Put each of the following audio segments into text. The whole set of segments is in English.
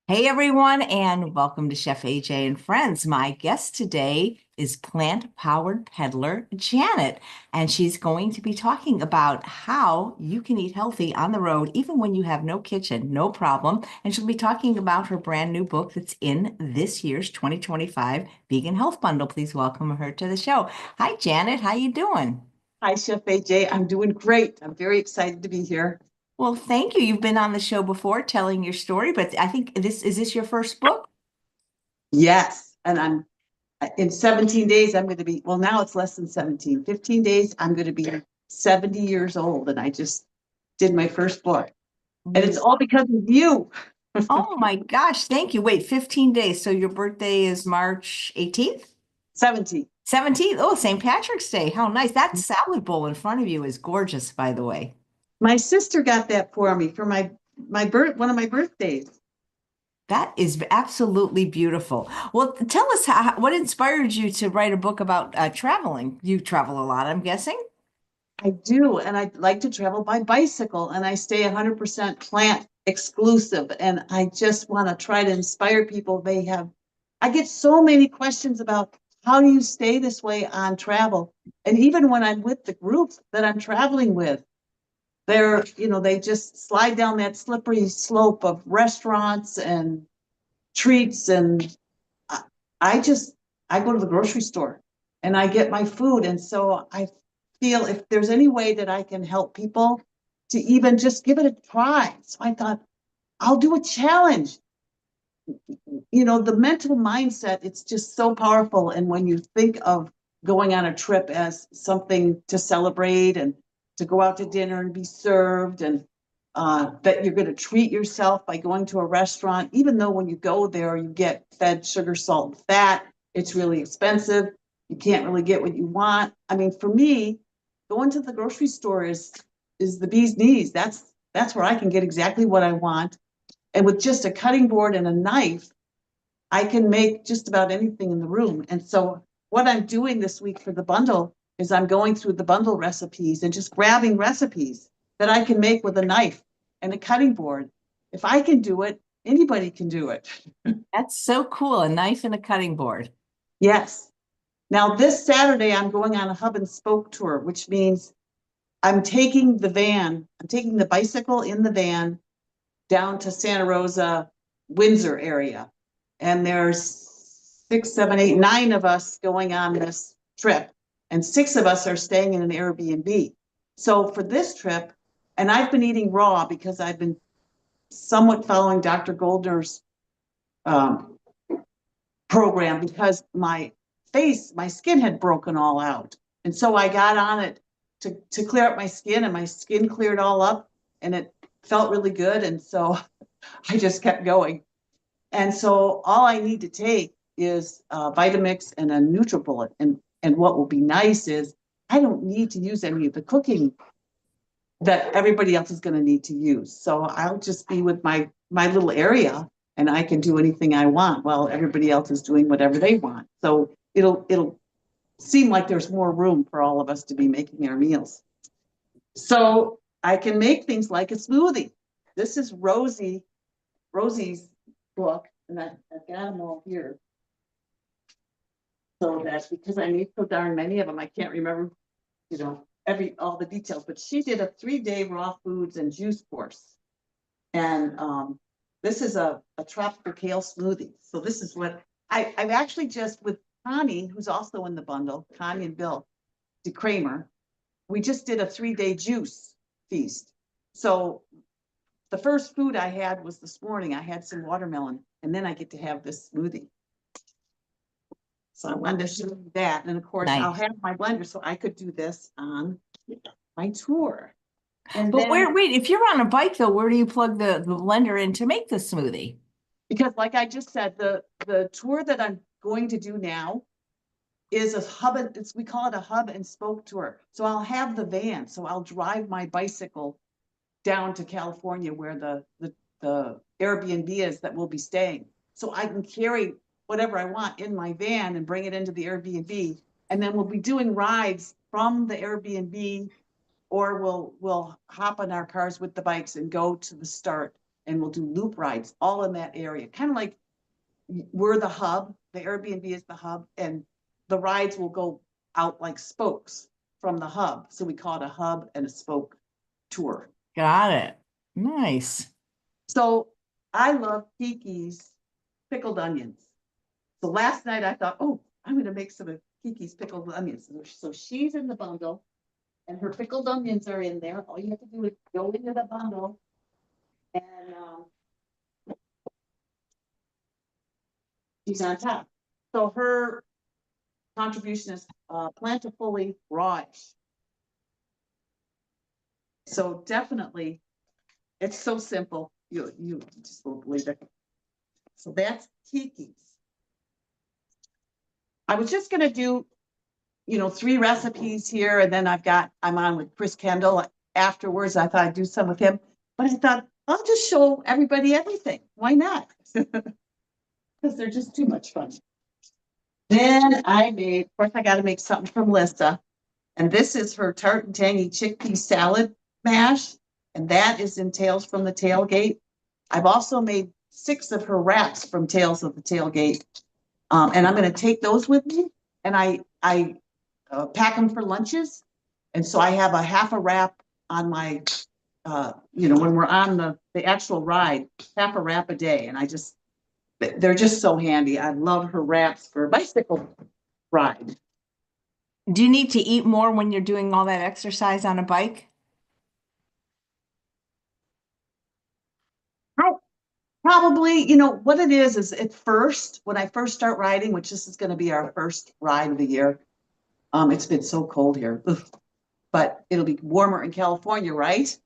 Hey everyone, and welcome to Chef AJ and Friends. My guest today is plant-powered peddler Janet, and she's going to be talking about how you can eat healthy on the road, even when you have no kitchen, no problem. And she'll be talking about her brand new book that's in this year's 2025 Vegan Health Bundle. Please welcome her to the show. Hi, Janet. How you doing? Hi, Chef AJ. I'm doing great. I'm very excited to be here. Well, thank you. You've been on the show before telling your story, but I think this your first book? Yes. And I'm in 17 days, I'm going to be, well, now it's less than 17, 15 days, I'm going to be 70 years old. And I just did my first book. And it's all because of you. Oh my gosh, thank you. Wait, 15 days. So your birthday is March 18th? 17. 17th. Oh, St. Patrick's Day. How nice. That salad bowl in front of you is gorgeous, by the way. My sister got that for me for one of my birthdays. That is absolutely beautiful. Well, tell us what inspired you to write a book about traveling. You travel a lot, I'm guessing. I do. And I like to travel by bicycle and I stay 100% plant exclusive. And I just want to try to inspire people. I get so many questions about how do you stay this way on travel? And even when I'm with the group that I'm traveling with, they just slide down that slippery slope of restaurants and treats. And I I just, I go to the grocery store and I get my food. And so I feel if there's any way that I can help people to even just give it a try. So I thought, I'll do a challenge. The mental mindset, it's just so powerful. And when you think of going on a trip as something to celebrate and to go out to dinner and be served, and that you're going to treat yourself by going to a restaurant, even though when you go there, you get fed sugar, salt, and fat, it's really expensive. You can't really get what you want. I mean, for me, going to the grocery store is the bee's knees. That's where I can get exactly what I want. And with just a cutting board and a knife, I can make just about anything in the room. And so what I'm doing this week for the bundle is I'm going through the bundle recipes and just grabbing recipes that I can make with a knife and a cutting board. If I can do it, anybody can do it. That's so cool. A knife and a cutting board. Yes. Now, this Saturday, I'm going on a hub and spoke tour, which means I'm taking the bicycle in the van down to Santa Rosa, Windsor area. And there's 6, 7, 8, 9 of us going on this trip. And 6 of us are staying in an Airbnb. So for this trip, and I've been eating raw because I've been somewhat following Dr. Goldner's um, program because my skin had broken all out. And so I got on it to clear up my skin, and my skin cleared all up and it felt really good. And so I just kept going. And so all I need to take is Vitamix and a NutriBullet. And what will be nice is I don't need to use any of the cooking that everybody else is going to need to use. So I'll just be with my little area and I can do anything I want while everybody else is doing whatever they want. So it'll seem like there's more room for all of us to be making our meals. So I can make things like a smoothie. This is Rosie's book, and I've got them all here. So that's because I made so darn many of them, I can't remember, all the details. But she did a 3-day raw foods and juice course, and this is a tropical kale smoothie. So this is what I've actually just with Connie, who's also in the bundle, Connie and Bill DeCramer, we just did a 3-day juice feast. So the first food I had was this morning. I had some watermelon, and then I get to have this smoothie. So I wanted to show you that. And of course, Nice. I'll have my blender so I could do this on my tour. And But then, wait, if you're on a bike though, where do you plug the blender in to make the smoothie? because like I just said, the tour that I'm going to do now is we call it a hub and spoke tour. So I'll have the van. So I'll drive my bicycle down to California where the Airbnb is that we'll be staying. So I can carry whatever I want in my van and bring it into the Airbnb. And then we'll be doing rides from the Airbnb or we'll hop on our cars with the bikes and go to the start, and we'll do loop rides all in that area. Kind of like we're the hub, the Airbnb is the hub, and the rides will go out like spokes from the hub. So we call it a hub and a spoke tour. Got it. Nice. So I love Kiki's pickled onions. So last night I thought, oh, I'm going to make some of Kiki's pickled onions. So she's in the bundle and her pickled onions are in there. All you have to do is go into the bundle and she's on top. So her contribution is plentifully rawish. So definitely, it's so simple. You just won't believe it. So that's Kiki's. I was just gonna do, 3 recipes here, and then I'm on with Chris Kendall afterwards. I thought I'd do some with him, but I thought I'll just show everybody everything. Why not? Because they're just too much fun. Then of course, I got to make something from Lissa, and this is her tart and tangy chickpea salad mash, and that is in Tales from the Tailgate. I've also made 6 of her wraps from Tales of the Tailgate, and I'm going to take those with me, and I pack them for lunches, and so I have a half a wrap on my, when we're on the actual ride, half a wrap a day, and they're just so handy. I love her wraps for a bicycle ride. Do you need to eat more when you're doing all that exercise on a bike? Probably, what it is at first, when I first start riding, which this is going to be our first ride of the year. It's been so cold here, but it'll be warmer in California, right?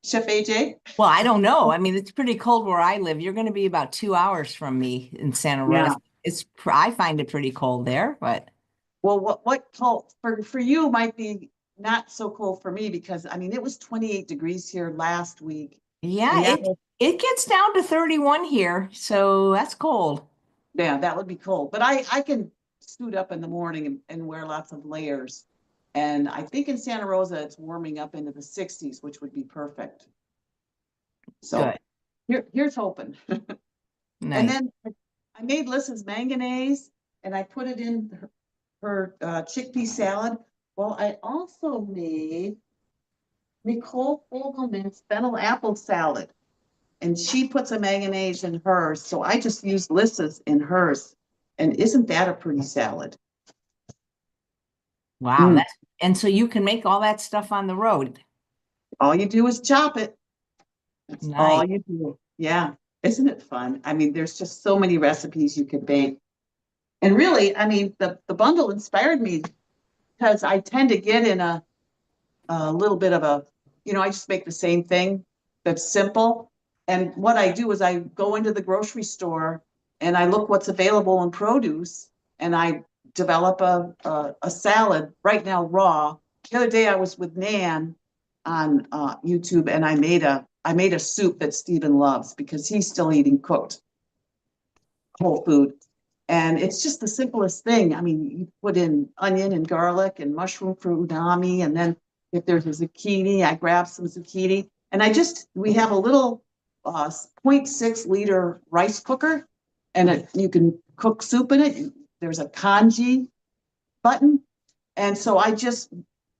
Chef AJ? Well, I don't know. I mean, it's pretty cold where I live. You're going to be about 2 hours from me in Santa Rosa. Yeah. I find it pretty cold there, but Well, what cold for you might be not so cold for me, because it was 28 degrees here last week. yeah, it gets down to 31 here, so that's cold. Yeah, that would be cold. But I can suit up in the morning and wear lots of layers. And I think in Santa Rosa, it's warming up into the 60s, which would be perfect. So here's hoping. Nice. And then I made Lissa's manganese, and I put it in her chickpea salad. Well, I also made Nicole Fogelman's fennel apple salad, and she puts a mayonnaise in hers. So I just used Lissa's in hers. And isn't that a pretty salad? Wow. And so you can make all that stuff on the road. All you do is chop it. That's Nice. all you do. Yeah. Isn't it fun? There's just so many recipes you can bake. And really, the bundle inspired me because I tend to get in a little bit of I just make the same thing that's simple. And what I do is I go into the grocery store and I look what's available in produce, and I develop a salad right now raw. The other day I was with Nan on YouTube, and I made a soup that Stephen loves because he's still eating cooked whole food. And it's just the simplest thing. You put in onion and garlic and mushroom for udami, and then if there's a zucchini, I grab some zucchini. And we have a little 0.6 liter rice cooker, and you can cook soup in it. There's a kanji button. And so I just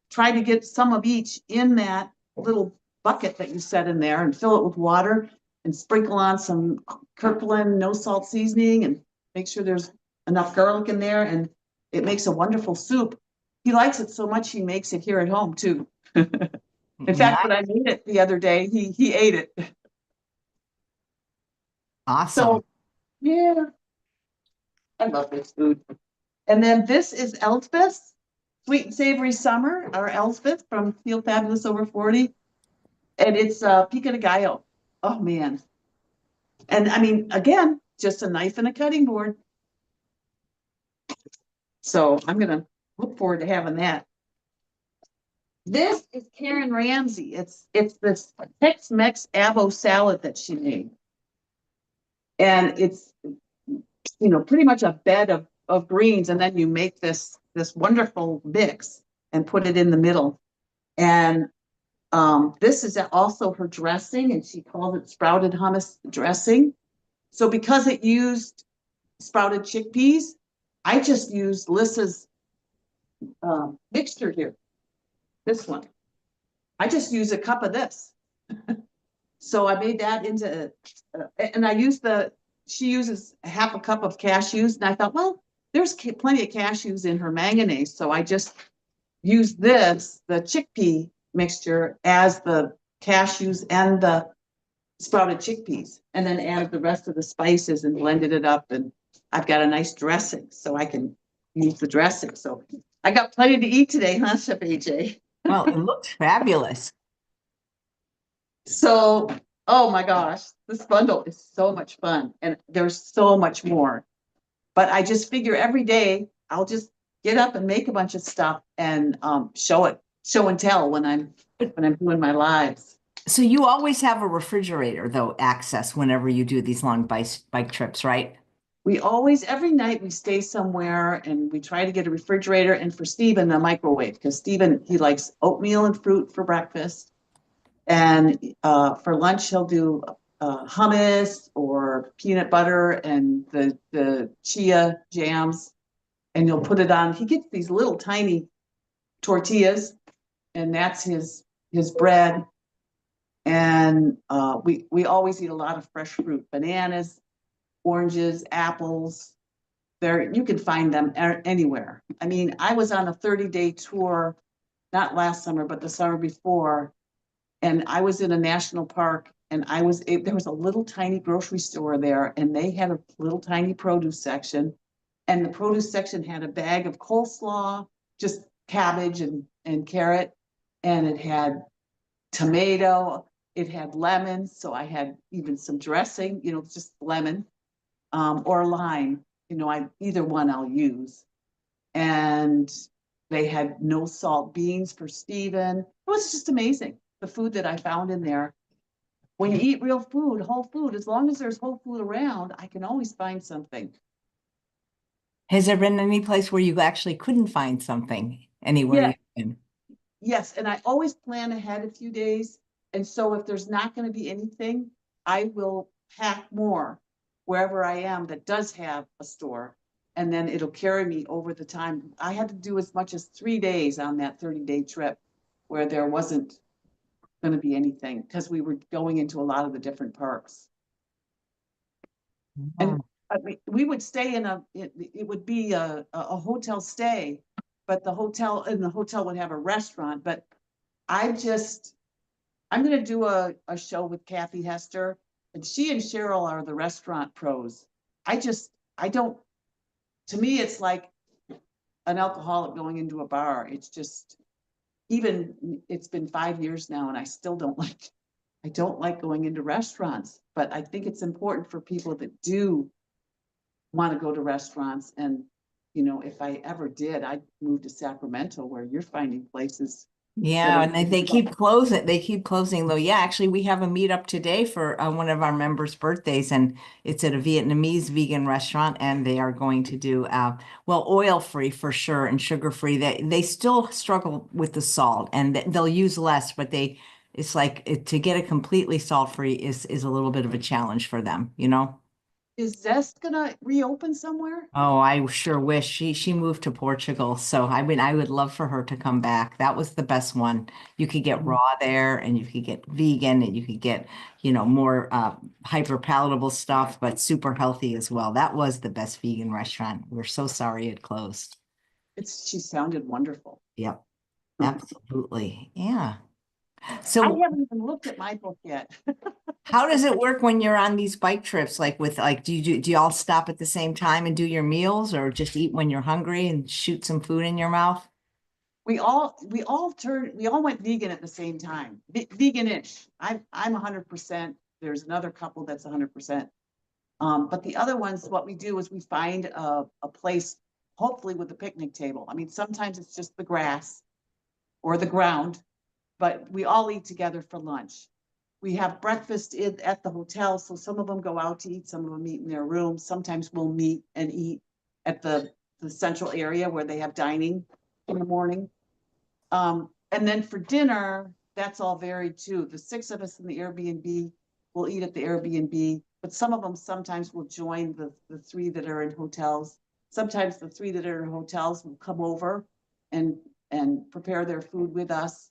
try to get some of each in that little bucket that you set in there and fill it with water and sprinkle on some Kirkland no salt seasoning and make sure there's enough garlic in there. And it makes a wonderful soup. He likes it so much, he makes it here at home too. In fact, when I made it the other day, he ate it. Awesome. So, yeah, I love this food. And then this is Elspeth's Sweet and Savory Summer, our Elspeth from Feel Fabulous Over 40. And it's pico de gallo. Oh, man. And again, just a knife and a cutting board. So I'm going to look forward to having that. This is Karen Ramsey. It's this Tex-Mex avo salad that she made. And it's, pretty much a bed of greens. And then you make this wonderful mix and put it in the middle. And this is also her dressing, and she called it sprouted hummus dressing. So because it used sprouted chickpeas, I just used Lissa's mixture here, this one. I just use a cup of this. So I made that into, and I used she uses half a cup of cashews. And I thought, well, there's plenty of cashews in her mayonnaise. So I just used this, the chickpea mixture, as the cashews and the sprouted chickpeas, and then added the rest of the spices and blended it up. And I've got a nice dressing, so I can use the dressing. So I got plenty to eat today, huh, Chef AJ? Well, it looks fabulous. So, oh my gosh, this bundle is so much fun, and there's so much more. But I just figure every day I'll just get up and make a bunch of stuff and show and tell when I'm doing my lives. So you always have a refrigerator, though, access whenever you do these long bike trips, right? We always, every night we stay somewhere and we try to get a refrigerator, and for Stephen, a microwave, because Stephen, he likes oatmeal and fruit for breakfast. And for lunch, he'll do hummus or peanut butter and the chia jams, and he'll put it on. He gets these little tiny tortillas, and that's his bread. And we always eat a lot of fresh fruit, bananas, oranges, apples. There, you can find them anywhere. I mean, I was on a 30-day tour, not last summer, but the summer before, and I was in a national park, and there was a little tiny grocery store there, and they had a little tiny produce section, and the produce section had a bag of coleslaw, just cabbage and carrot, and it had tomato, it had lemons, so I had even some dressing, just lemon, or lime, either one I'll use. And they had no salt beans for Stephen. It was just amazing, the food that I found in there. When you eat real food, whole food, as long as there's whole food around, I can always find something. Has there been any place where you actually couldn't find something anywhere Yeah, you've been? yes, and I always plan ahead a few days. And so if there's not going to be anything, I will pack more wherever I am that does have a store. And then it'll carry me over the time. I had to do as much as 3 days on that 30-day trip where there wasn't going to be anything, because we were going into a lot of the different parks. And Oh. I mean, we would stay it would be a hotel stay, but the hotel would have a restaurant. But I'm going to do a show with Kathy Hester, and she and Cheryl are the restaurant pros. I don't, to me, it's like an alcoholic going into a bar. It's just, it's been 5 years now, and I don't like going into restaurants, but I think it's important for people that do want to go to restaurants. And, if I ever did, I'd move to Sacramento, where you're finding places that Yeah, are. and they keep closing. They keep closing though. Yeah, actually, we have a meetup today for one of our members' birthdays, and it's at a Vietnamese vegan restaurant, and they are going to do well, oil-free for sure and sugar-free. They still struggle with the salt, and they'll use less, but it's like to get it completely salt-free is a little bit of a challenge for them, you know? Is Zest gonna reopen somewhere? Oh, I sure wish she moved to Portugal. So I would love for her to come back. That was the best one. You could get raw there, and you could get vegan, and you could get, more hyper palatable stuff, but super healthy as well. That was the best vegan restaurant. We're so sorry it closed. She sounded wonderful. Yep, I absolutely. Yeah. So haven't even looked at my book yet. how does it work when you're on these bike trips? Like do you all stop at the same time and do your meals, or just eat when you're hungry and shoot some food in your mouth? We all went vegan at the same time. Veganish. I'm 100%. There's another couple that's 100%. But the other ones, what we do is we find a place, hopefully with a picnic table. I mean, sometimes it's just the grass or the ground, but we all eat together for lunch. We have breakfast at the hotel, so some of them go out to eat, some of them eat in their rooms. Sometimes we'll meet and eat at the central area where they have dining in the morning. And then for dinner, that's all varied too. The 6 of us in the Airbnb will eat at the Airbnb, but some of them sometimes will join the 3 that are in hotels. Sometimes the 3 that are in hotels will come over and prepare their food with us.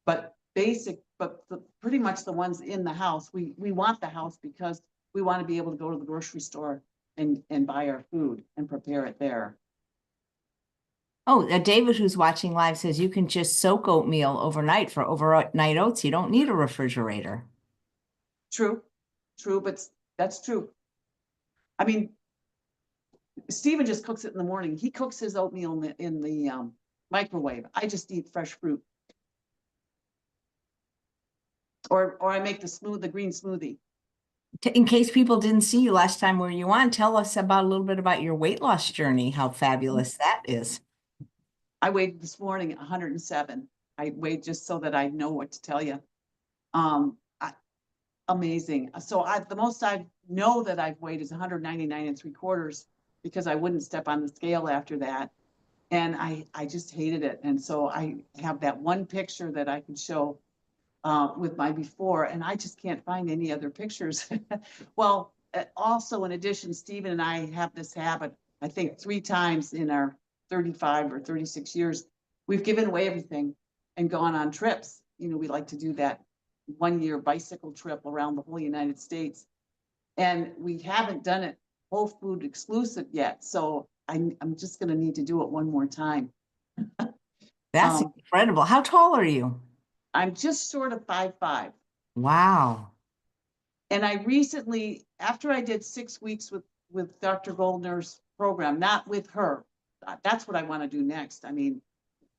But pretty much the ones in the house, we want the house because we want to be able to go to the grocery store and buy our food and prepare it there. Oh, David, who's watching live, says you can just soak oatmeal overnight for overnight oats. You don't need a refrigerator. True, but that's true. I mean, Steven just cooks it in the morning. He cooks his oatmeal in the microwave. I just eat fresh fruit. Or I make the green smoothie. In case people didn't see you last time were you on, tell us about a little bit about your weight loss journey, how fabulous that is. I weighed this morning 107. I weighed just so that I know what to tell you. Amazing. So the most I know that I've weighed is 199 3/4 because I wouldn't step on the scale after that. And I just hated it. And so I have that one picture that I can show with my before, and I just can't find any other pictures. Well, also in addition, Stephen and I have this habit, I think 3 times in our 35 or 36 years, we've given away everything and gone on trips. You know, we like to do that 1-year bicycle trip around the whole United States. And we haven't done it whole food exclusive yet. So I'm just going to need to do it one more time. That's incredible. How tall are you? I'm just short of 5'5". Wow. And I recently, after I did 6 weeks with Dr. Goldner's program, not with her, that's what I want to do next. I mean,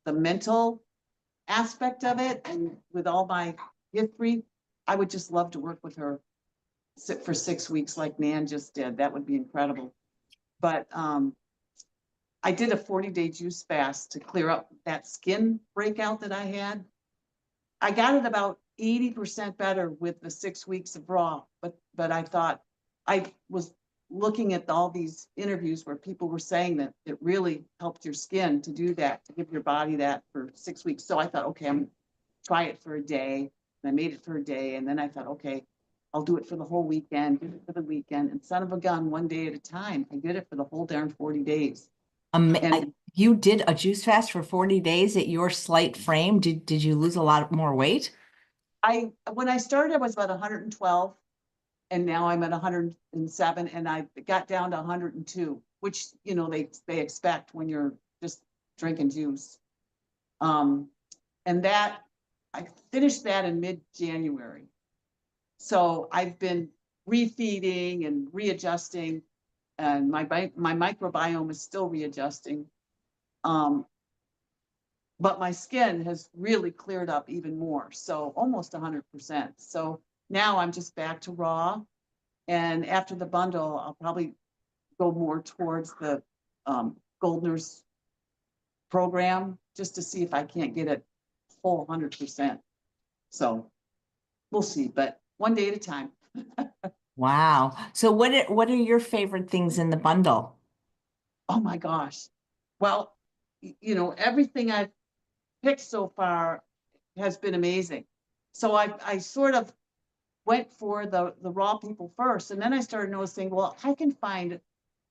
the mental aspect of it, and with all my history, I would just love to work with her for 6 weeks like Nan just did. That would be incredible. But I did a 40-day juice fast to clear up that skin breakout that I had. I got it about 80% better with the 6 weeks of raw, but I thought, I was looking at all these interviews where people were saying that it really helped your skin to do that, to give your body that for 6 weeks. So I thought, okay, I'm gonna try it for a day. And I made it for a day. And then I thought, okay, I'll do it for the whole weekend, do it for the weekend. And son of a gun, one day at a time, I did it for the whole darn 40 days. And you did a juice fast for 40 days at your slight frame. Did you lose a lot more weight? when I started, I was about 112, and now I'm at 107, and I got down to 102, which, you know, they expect when you're just drinking juice. And that I finished that in mid-January. So I've been refeeding and readjusting, and my microbiome is still readjusting. But my skin has really cleared up even more, so almost 100%. So now I'm just back to raw, and after the bundle, I'll probably go more towards the Goldner's program just to see if I can't get it full 100%. So we'll see, but one day at a time. Wow. So what are your favorite things in the bundle? Oh my gosh. Well, you know, everything I've picked so far has been amazing. So I sort of went for the raw people first, and then I started noticing, well, I can find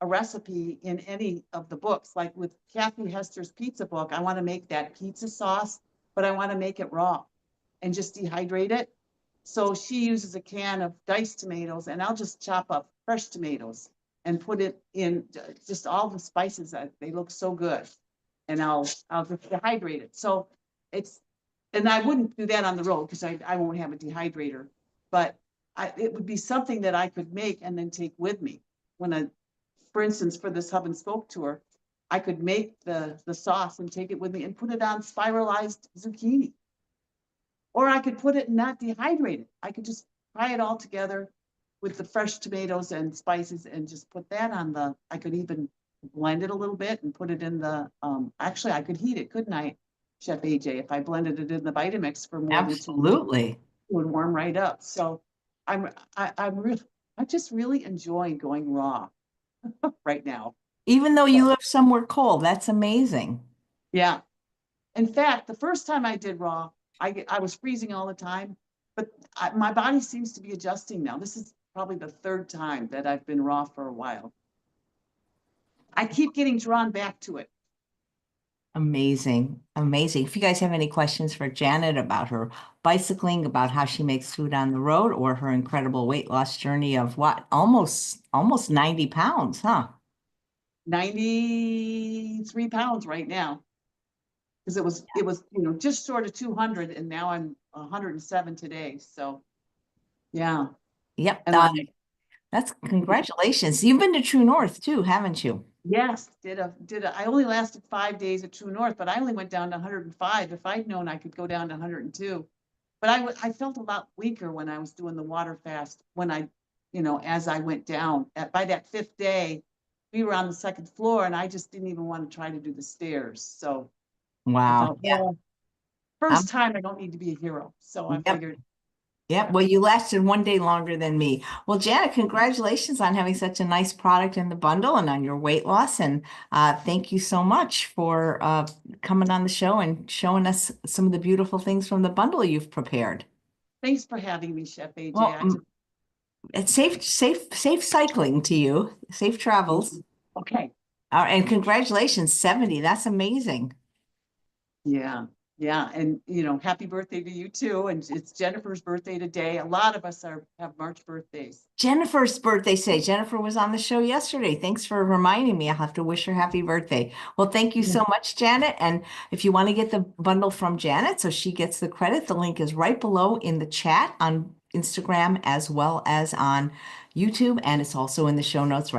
a recipe in any of the books. Like with Kathy Hester's pizza book, I want to make that pizza sauce, but I want to make it raw and just dehydrate it. So she uses a can of diced tomatoes, and I'll just chop up fresh tomatoes and put it in just all the spices. They look so good, and I'll just dehydrate it. So and I wouldn't do that on the road because I won't have a dehydrator, but it would be something that I could make and then take with me when for instance, for this hub and spoke tour, I could make the sauce and take it with me and put it on spiralized zucchini. Or I could put it and not dehydrate it. I could just fry it all together with the fresh tomatoes and spices and just put that on I could even blend it a little bit and put it in actually I could heat it, couldn't I, Chef AJ, if I blended it in the Vitamix for more than 2 weeks? Absolutely. It would warm right up. So I just really enjoy going raw right now. Even though you live somewhere cold, that's amazing. Yeah. In fact, the first time I did raw, I was freezing all the time, but my body seems to be adjusting now. This is probably the third time that I've been raw for a while. I keep getting drawn back to it. Amazing. Amazing. If you guys have any questions for Janet about her bicycling, about how she makes food on the road, or her incredible weight loss journey of what, almost 90 pounds, huh? 93 pounds right now. Because it was, just short of 200 and now I'm 107 today. So yeah. Yep. And I, That's congratulations. You've been to True North too, haven't you? yes, I only lasted 5 days at True North, but I only went down to 105. If I'd known I could go down to 102. But I felt a lot weaker when I was doing the water fast, when as I went down by that fifth day, we were on the second floor and I just didn't even want to try to do the stairs. So I Wow. thought, Yeah. well, first time I don't need to be a hero. So I Yep. figured, Yep. Well, you lasted one day longer than me. Well, Janet, congratulations on having such a nice product in the bundle and on your weight loss. And thank you so much for coming on the show and showing us some of the beautiful things from the bundle you've prepared. thanks for having me, Chef AJ. Well, it's safe cycling to you. Safe travels. Okay. And congratulations, 70. That's amazing. Yeah. Yeah. And, happy birthday to you too. And it's Jennifer's birthday today. A lot of us have March birthdays. Jennifer's birthday today. Jennifer was on the show yesterday. Thanks for reminding me. I'll have to wish her happy birthday. Well, thank you so much, Janet. And if you want to get the bundle from Janet so she gets the credit, the link is right below in the chat on Instagram as well as on YouTube. And it's also in the show notes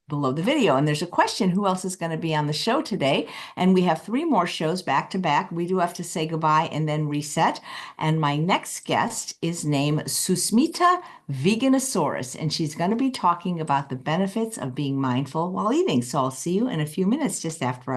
below the video. And there's a question, who else is going to be on the show today? And we have 3 more shows back to back. We do have to say goodbye and then reset. And my next guest is named Susmita Veganosaurus, and she's going to be talking about the benefits of being mindful while eating. So I'll see you in a few minutes just after I